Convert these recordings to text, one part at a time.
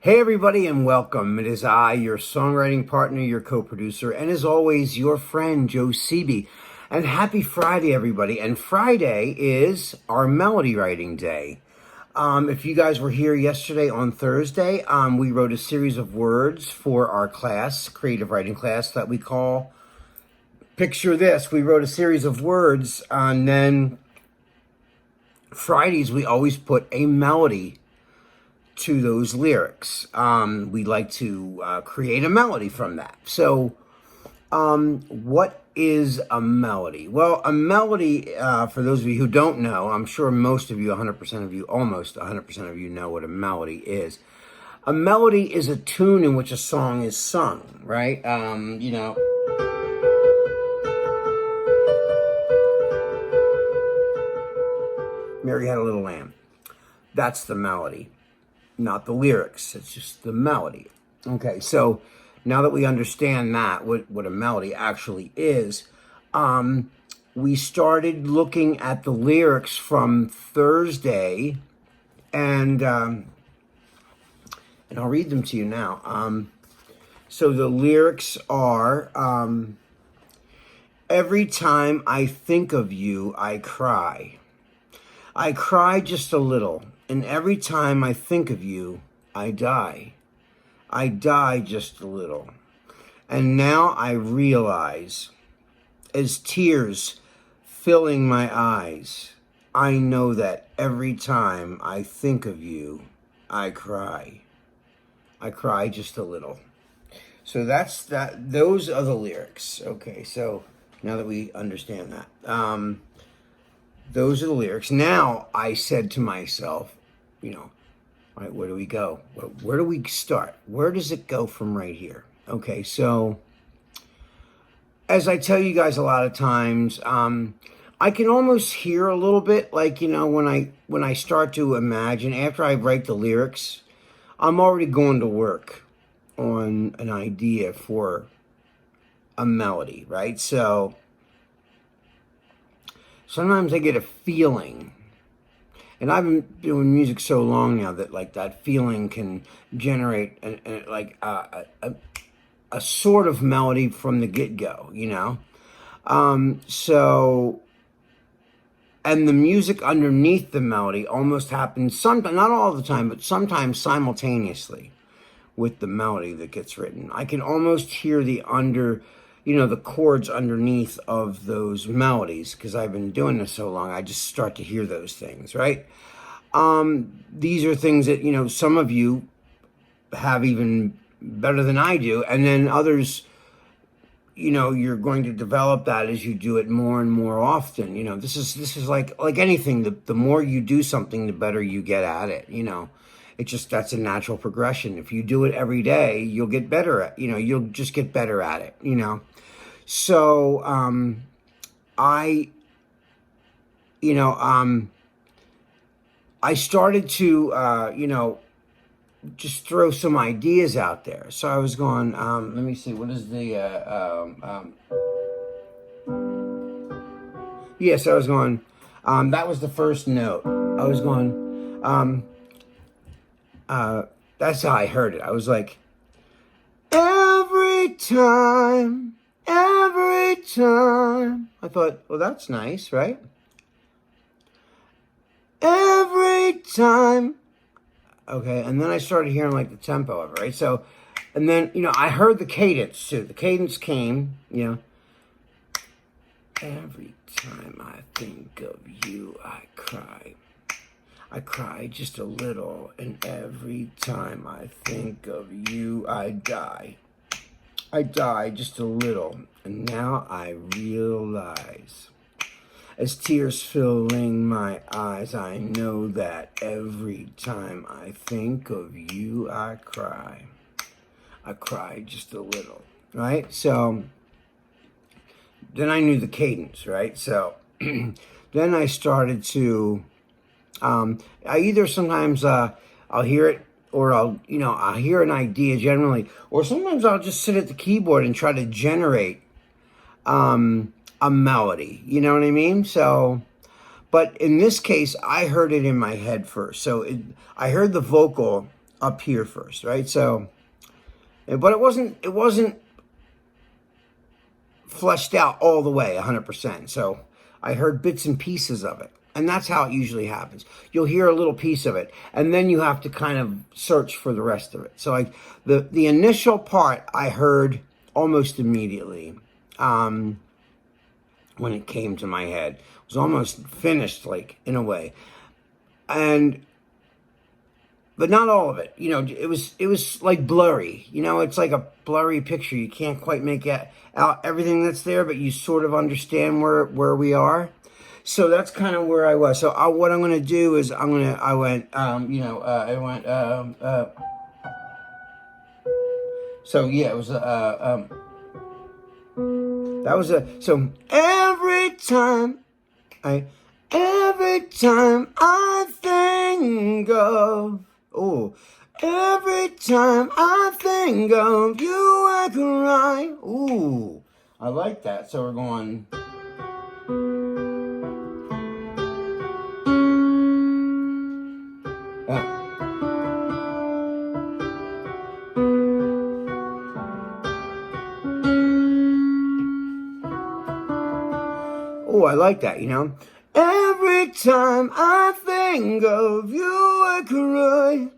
Hey everybody and welcome. It is I, your songwriting partner, your co-producer, and as always, your friend, Joe Seeby. And happy Friday, everybody. And Friday is our melody writing day. If you guys were here yesterday on Thursday, we wrote a series of words for our class, creative writing class, that we call Picture This. We wrote a series of words, and then Fridays we always put a melody to those lyrics. We like to create a melody from that. So, what is a melody? Well, a melody, for those of you who don't know, I'm sure most of you, 100% of you, almost 100% of you know what a melody is. A melody is a tune in which a song is sung, right? Mary Had a Little Lamb. That's the melody. Not the lyrics, it's just the melody. Okay, so now that we understand that, what a melody actually is, we started looking at the lyrics from Thursday, and I'll read them to you now. So the lyrics are, every time I think of you, I cry. I cry just a little. And every time I think of you, I die. I die just a little. And now I realize, as tears filling my eyes, I know that every time I think of you, I cry. I cry just a little. So that's that. Those are the lyrics. Okay, so now that we understand that. Those are the lyrics. Now I said to myself, all right, where do we go? Where do we start? Where does it go from right here? Okay, so as I tell you guys a lot of times, I can almost hear a little bit, like, when I start to imagine, after I write the lyrics, I'm already going to work on an idea for a melody, right? So sometimes I get a feeling. And I've been doing music so long now that, like, that feeling can generate a sort of melody from the get-go, So, and the music underneath the melody almost happens sometimes, not all the time, but sometimes simultaneously with the melody that gets written. I can almost hear the chords underneath of those melodies, because I've been doing this so long, I just start to hear those things, right? These are things that, some of you have even better than I do, and then others, you're going to develop that as you do it more and more often. This is like anything, the more you do something, the better you get at it, It's just, that's a natural progression. If you do it every day, you'll get better at, you'll just get better at it, So, I started to, just throw some ideas out there. So I was going, let me see, what is the, yes, I was going, that was the first note. I was going, that's how I heard it. I was like, every time. I thought, well, that's nice, right? Every time. Okay, and then I started hearing, like, the tempo of it, right? So, and then, I heard the cadence, too. The cadence came, Every time I think of you, I cry. I cry just a little, and every time I think of you, I die. I die just a little, and now I realize, as tears filling my eyes, I know that every time I think of you, I cry. I cry just a little, right? So then I knew the cadence, right? So then I started to, I either sometimes I'll hear it, or I'll hear an idea generally, or sometimes I'll just sit at the keyboard and try to generate a melody, you know what I mean? So, but in this case, I heard it in my head first. So I heard the vocal up here first, right? So, but it wasn't fleshed out all the way 100%. So I heard bits and pieces of it. And that's how it usually happens. You'll hear a little piece of it, and then you have to kind of search for the rest of it. So like the initial part I heard almost immediately when it came to my head. It was almost finished, like, in a way. But not all of it. It was like blurry. It's like a blurry picture. You can't quite make out everything that's there, but you sort of understand where we are. So that's kind of where I was. So what I'm going to do is I went, so yeah, it was, that was so every time I think of, every time I think of you, I cry. Ooh, I like that. So we're going. Oh, I like that, Every time I think of you, I cry.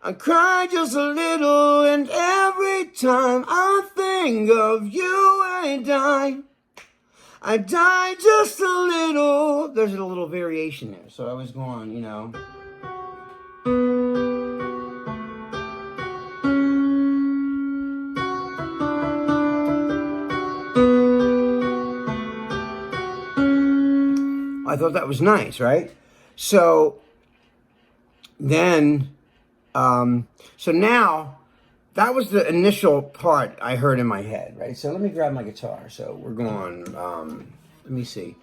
I cry just a little, and every time I think of you, I die. I die just a little. There's a little variation there. So I was going, I thought that was nice, right? So then, so now, that was the initial part I heard in my head, right? So let me grab my guitar. So we're going, let me see.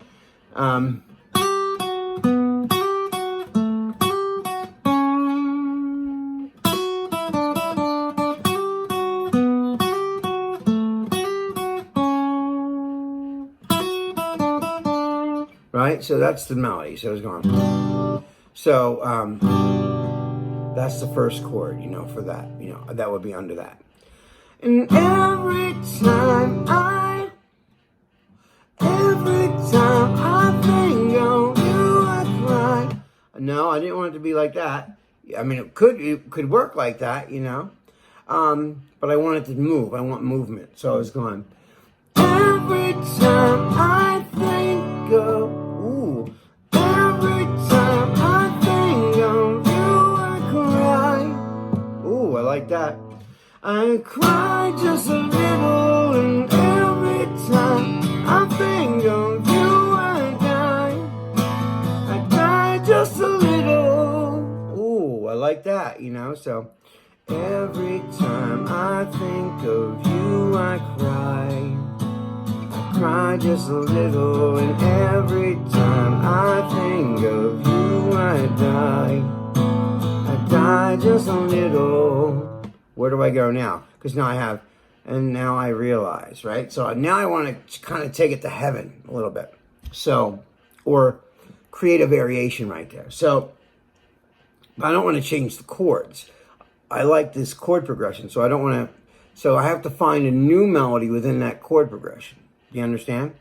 Right? So that's the melody. So it's going. So, that's the first chord, for that. That would be under that. And every time I think of you, I cry. No, I didn't want it to be like that. I mean, it could work like that, but I want it to move. I want movement. So I was going. Every time I think of, every time I think of you, I cry. Ooh, I like that. I cry just a little, and every time I think of you, I die. I die just a little. Ooh, I like that, so every time I think of you, I cry. Cry just a little, and every time I think of you, I die. I die just a little. Where do I go now? Because now now I realize, right? So now I want to kind of take it to heaven a little bit. So, or create a variation right there. So, but I don't want to change the chords. I like this chord progression, so I don't want to, so I have to find a new melody within that chord progression. Do you understand?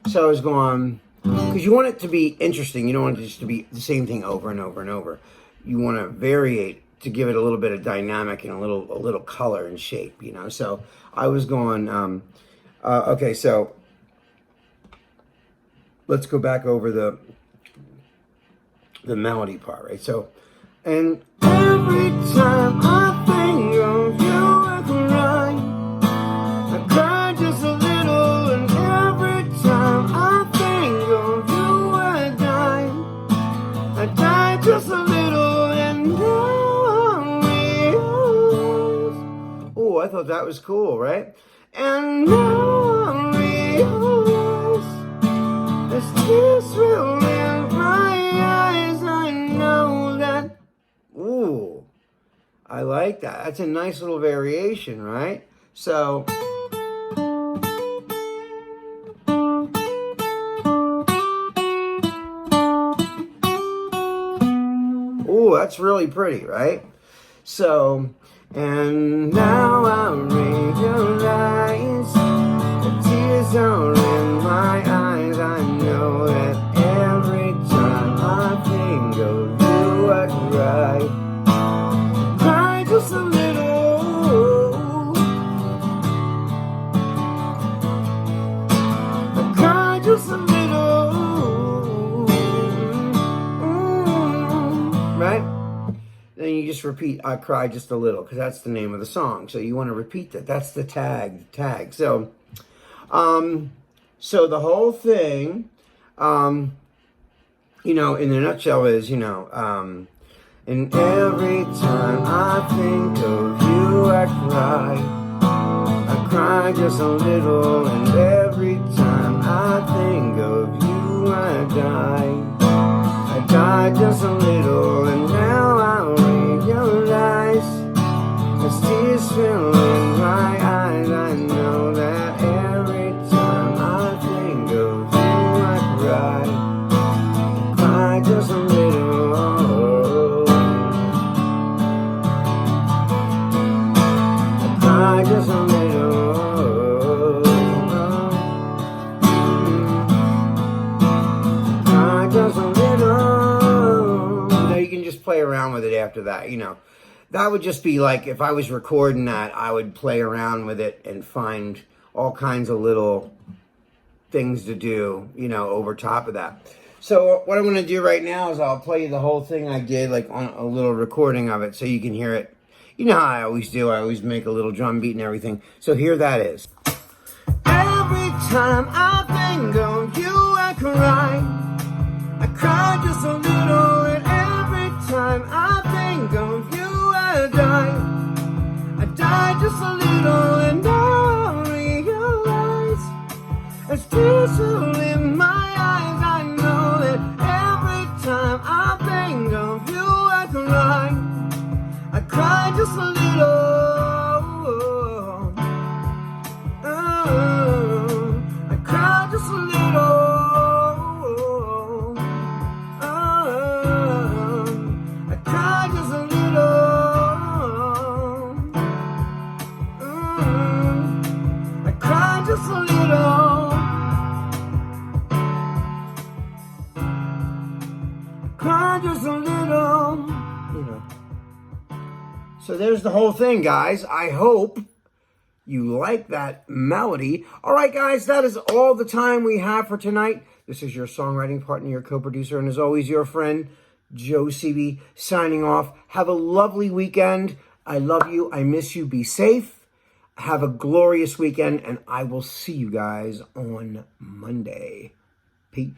So I was going, because you want it to be interesting. You don't want it just to be the same thing over and over and over. You want to variate to give it a little bit of dynamic and a little color and shape, So I was going, okay, so let's go back over the melody part, right? So, and every time I think of you, I cry. I cry just a little, and every time I think of you, I die. I die just a little, and now I realize. Oh, I thought that was cool, right? And now I realize as tears will in my eyes, I know that. Ooh, I like that. That's a nice little variation, right? So, ooh, that's really pretty, right? So, and now I realize the tears are in my eyes. I know that every time I think of you, I cry. Cry just a little. I cry just a little. Right? Then you just repeat, I cry just a little, because that's the name of the song. So you want to repeat that. That's the tag. So, so the whole thing, you know, in a nutshell is, you know, and every time I think of you, I cry. I cry just a little, and every time I think of you, I die. I die just a little, and now I realize as tears fill in my eyes. I know that every time I think of you, I cry. I cry just a little. I cry just a little. I cry just a little. You can just play around with it after that, you know. That would just be like, if I was recording that, I would play around with it and find all kinds of little things to do, you know, over top of that. So what I'm going to do right now is I'll play you the whole thing I did, like on a little recording of it, so you can hear it. You know how I always do. I always make a little drum beat and everything. So here that is. Every time I think of you, I cry. I cry just a little, and every time I think of you, I die. I die just a little, and I realize as tears fill in my eyes. I know that every time I think of you, I cry. I cry just a little. I cry just a little. Just a little. Cry just a little. You know. So there's the whole thing, guys. I hope you like that melody. All right, guys, that is all the time we have for tonight. This is your songwriting partner, your co-producer, and as always, your friend, Joe Seavey, signing off. Have a lovely weekend. I love you. I miss you. Be safe. Have a glorious weekend, and I will see you guys on Monday. Peace.